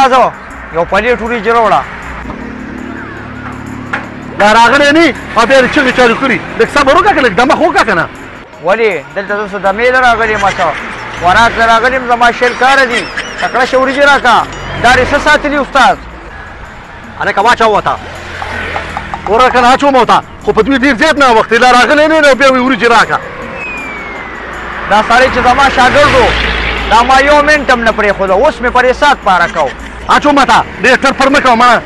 استاذو یو پلیټ وریجې راوړه. دا راغلی نه او بیا یې چغې چالو کړي. لږ صبر وکړه که لږ دمخ وکړه که نه. ولې دلته زه څه دمې نه راغلی یم څه خوراک ته راغلی یم زما شل کاره دي. تکړه شه وریجې راکړه. دا دې څه ساتلي استاد؟ هلکه واچوه ورته وره که نه اچوم ورته خو په دوی ډېر زیات نه وخت لا راغلی نه او بیا وایي وریجې راکړه. دا سړی چې زما شاګرد و دا ما یو منټ هم نه پرېښوده. اوس مې پرې سات پاره کو. اچوم ورته ډېر ټرفر مه کوه مړه.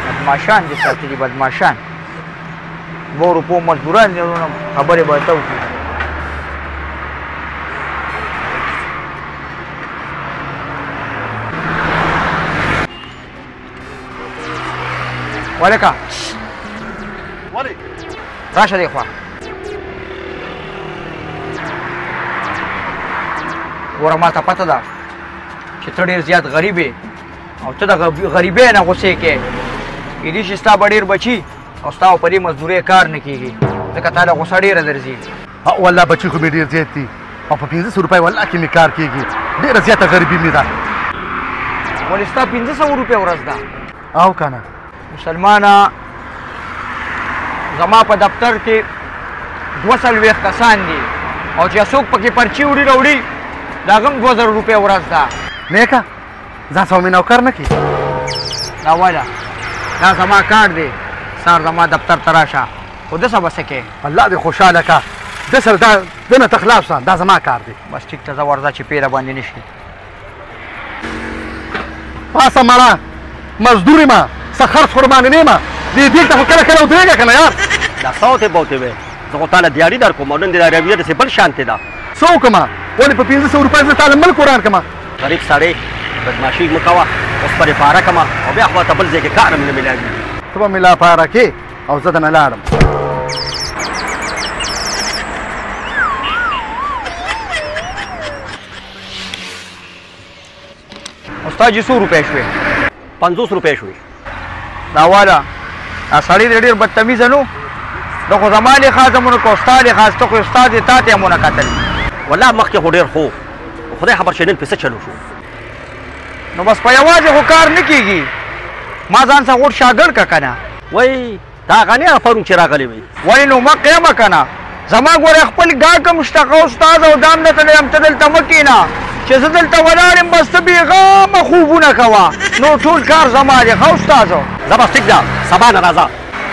بدماشان دي ساتلي بدماشان. 2 روپو مزدوران دي خبرې به ورته وکړي. ولکه ولې راشه دې خوا. ګوره ما ته پته ده چې ته ډېر زیات غریب یې او ته د غریبۍ نه غوسې کې کېدای شي ستا به ډېر بچي او ستا په دې مزدورۍ کار نه کېږي ځکه تا له غوسه ډېره درځي. والله بچي خو مې ډېر زیات دي او په 500 روپۍ والله کې مې کار کېږي. ډېره زیاته غریبي مې ده. ولې ستا 500 روپۍ ورځ ده؟ او که نه مسلمانه زما په دفتر کې 240 کسان دي او چې څوک پکې پرچي وړي راوړي د هغه هم 2000 روپۍ ورځ ده. نیکه ځان سمه مې نوکر نه کړي. دا وله دا زما کار دی. سهار زما دفتر ته راشه خو دسه به څه کې. الله دې خوشحاله که ده سره دا دنه ته خلاف شه. دا زما کار دی. بس ټیک ته ځه ورځه چې پیره باندې نه شي. پاسه مړه مزدور یم څه خرڅ خو راباندې نه یم. دې دلته خو کله کله ودرېږه که نه یار. دا څه وتې بوتې وې زه خو تاله دیاري در کوم او نن دې دا رویه داسې بل شانتې ده. څه وکړمه ولې په 500 روپۍ زه تاله ملک وران کړمه. غریب سړی بدماشي مه کوه. اوس پرې پاره کړمه او بیا خو ته بل ځای کې کار هم نه میلاږي. ته به مې لا پاره کې او زه دنه لاړم. استاد جي 100 روپۍ شوې. 50 روپۍ شوې. دا واله دا سړی دې ډېر بدتمیزه نو. دا خو زما لحاظ هم ونه کړ ستا لحاظ ته خو استاد یې تا ته هم ونه کتل. والله مخکې خو ډېر خو خدای خبر چې نن پې څه چلو شو. نو بس په یوازې خو کار نه کېږي. ما ځان څخه غوټ شاګرد که که نه. وایي دا هغه نه پرون چې راغلی وي. ولې نو مه قیمه که نه. زما ګوره خپل ګاګ هم شته ښه استاد او دام درته نه یم ته دلته مه کښېنه چې زه دلته ولاړ یم بس ته بېغامه خوبونه کوه. نو ټول کار زما دی ښه استاذو. زه بس ټیک ده سبا نه راځه.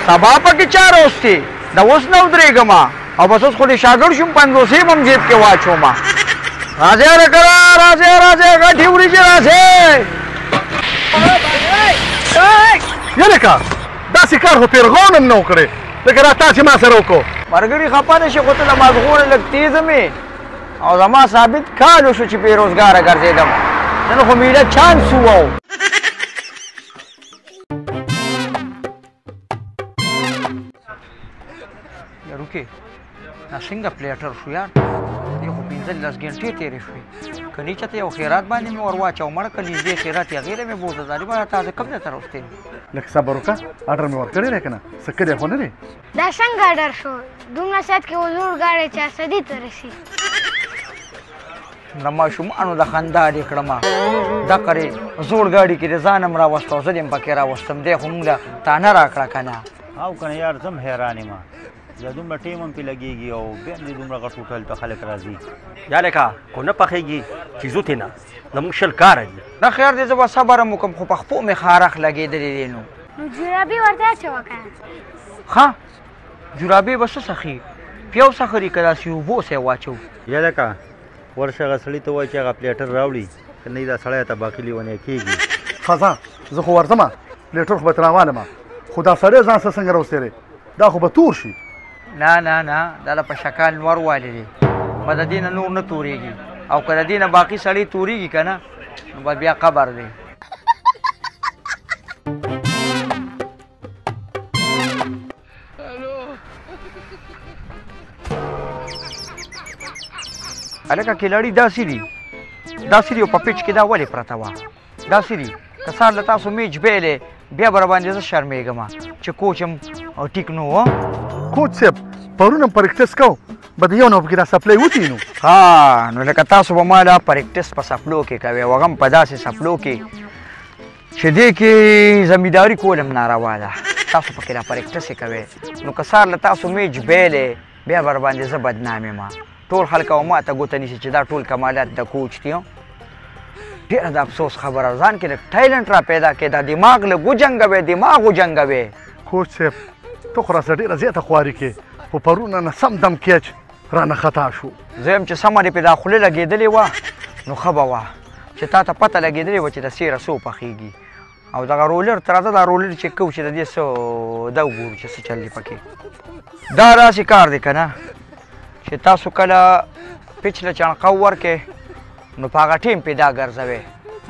سبا پکې چاره اوس دی د اوس نه ودرېږم او بس اوس خو دې شاګرد شوم 500 هم جیب کې واچوم. راځئ هلکه راځئ غټې وریجې راځئ. یلکه داسې کار خو پیرغون هم نه و کړی لکه را تا چې ما سره وکړو. مرګري خفه نه شي خو ته د مازغونه لږ تیزه مې او زما ثابت کال وشو چې بېروزګاره ګرځېدم. نن خو میله چانس وو. یاروکې دا څنګه پلیټر شو یار. دې خو 15 ګنټې تېرې شوې. که نیچه ته یو خیرات باندې مې ور واچو مړه که نږدې خیرات یې هغې ته مې بوزه. ظالمه تا زه کوم ځای ته راوستې یم. لږ صبر وکړه اډر مې ورکړی دی که نه څه کړی خو نه دی. دا څنګه اډر شو دومره ساعت کې حضور ګاډی چا سدي ته رسي. د ماشومانو د خندا دې کړمه دا کرې زوړ ګاډي کې د ځان هم راوسته او زه دې هم پکې راوستم. دی خو مونږ له تانه راکړه که نه. او که نه یار زه هم حیران یم دا دومره ټیم هم پې لګېږي او بیا هم دې دومره غټ هوټل ته خلک راځي. یا لکه خو نه پخېږي چیزو تې نه زموږ شل کاره دي. نه خیر دی زه به صبر هم وکړم خو په خپو مې خارخ لګېدلې دی. نو جرابې ورته اچوه که نه. ښه جرابې به څه څخي پیو څخري که داسې اوبو سې واچو. یا لکه ورشه هغه سړي ته ووایه چې هغه پلیټر راوړي که نه دا سړی ته باقي لیونی کېږي. ښه ځه زه خو ورځمه پلیټر خو به ترې راوالمه خو دا سړی ځان څه څنګه راوستلی دا خو به تور شي. نه نه نه دا په شکال نور والي دی به د دې نه نور نه تورېږي او که د دې نه باقي سړی تورېږي که نه نو به بیا قبر دی. هلکه کلاړي داسې دي داسې دي او په پیچ کې دا ولې پرته وه داسې دي که سهار له تاسو میچ بیلې بیا به راباندې زه شرمېږم چې کوچ هم ټیک نه و. کوچ صاحب پرون هم پریکټس کو به د یو نه پکې دا سپلی وتي نو. ها نو لکه تاسو به ما دا پریکټس په سپلو کې کوئ او هغه هم په داسې سپلو کې چې دې کې زمینداري کول هم ناروا ده. تاسو پکې را پریکټس یې کوئ نو که سهار له تاسو میچ بیلې بیا به راباندې زه بدنام یم. ټول خلک او ما ته ګوته نیسي چې دا ټول کمالات د کوچ دي. ډېره د افسوس خبره ځان کې لږ ټایلنټ را پیدا کړې دا دماغ لږ وجنګوې دماغ وجنګوې. کوچ صاحب ته خو راسره ډېره زیاته خواري کې خو پرونه نه سم دم کیچ رانه خطا شو. زه هم چې سمه دې پې دا خولې لګېدلې وه نو ښه به وه چې تا ته پته لګېدلې وه چې د سیره څو پخېږي او دغه رولر ته راځه دا رولر چې کوو چې د دې څه دا وګورو چې څه چل دی پکې. دا داسې کار دی که نه چې تاسو کله پیچ له چڼقه ورکې نو په هغه ټیم پې دا ګرځوئ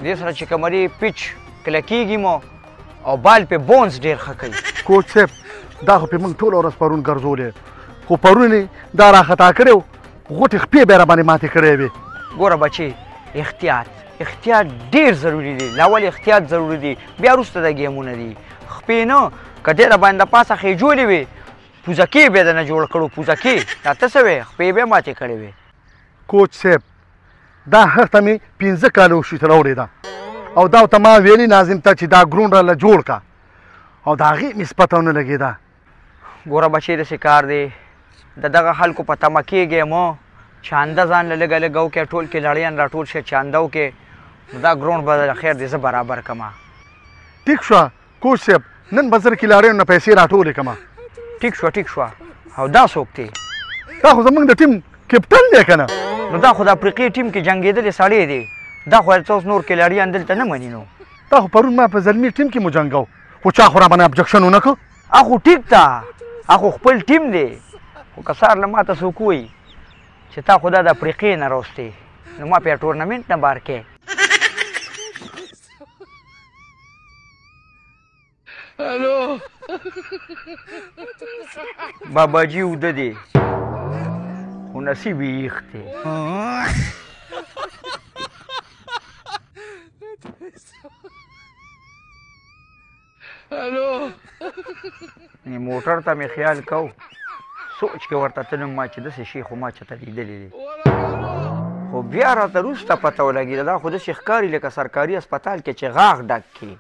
دې سره چې کمرې پیچ کلکېږي مو او بال پې بونز ډېر ښه کوي. کوچ صاحب دا خو پې موږ ټوله ورځ پرون ګرځولې خو پرون یې دا راخطا کړی و غوټې خپې بیا راباندې ماتې کړی وې. ګوره بچې احتیاط ډېر ضروري دی. لاول احتیاط ضروري دی بیا وروسته د ګیمونه دي. خپې نه که دې راباندې د پاسه خېجولې وې پوزکې بیا دنه جوړ کړو پوزکې دا ته څه وې خپې بیا ماتې کړې وې. کوچ صاحب دا هغه ته مې 15 کاله وشي ته راوړې ده او دا ورته ما ویلي ناظم ته چې دا ګرون راله جوړ کا او د هغې مې سپته ونه لګېده. ګوره بچې داسې کار دی د دغه خلکو په تمه کېږې مو چانده ځان له لږه لږه وکړې ټول کې لړیان راټول شي چانده وکړې نو دا ګرونډ به خیر دی زه برابر کړمه. ټیک شوه کوچ صاحب نن به زه د کلاړیانو نه پیسې راټولې کړمه. ټیک شوه او دا څوک دی؟ دا خو زموږ د ټیم کپټن دی که نه. نو دا خو د افریقې ټیم کې جنګېدلې سړی دی دا خو هلته اوس نور کلاړیان دلته نه مني. نو دا خو پرون ما په زلمي ټیم کې مو جنګو خو چا خو راباندې ابجکشن ونه کړ. اخو ټیک ده اخو خپل ټیم دی خو که سهار له ما ته څوک وایي چې تا خو دا د افریقې نه راوستې نو ما بیا ټورنمنټ نه بار کې. باباجي اوده دی خو نصیب یې ایښ دی. موټر ته مې خیال کو سوچ کې ورته تلم ما چې داسې شي خو ما چېرته لیدلی دی خو بیا راته وروسته پته ولګېده دا خو داسې ښکاري لکه سرکاري اسپتال کې چې غاښ ډک کړي.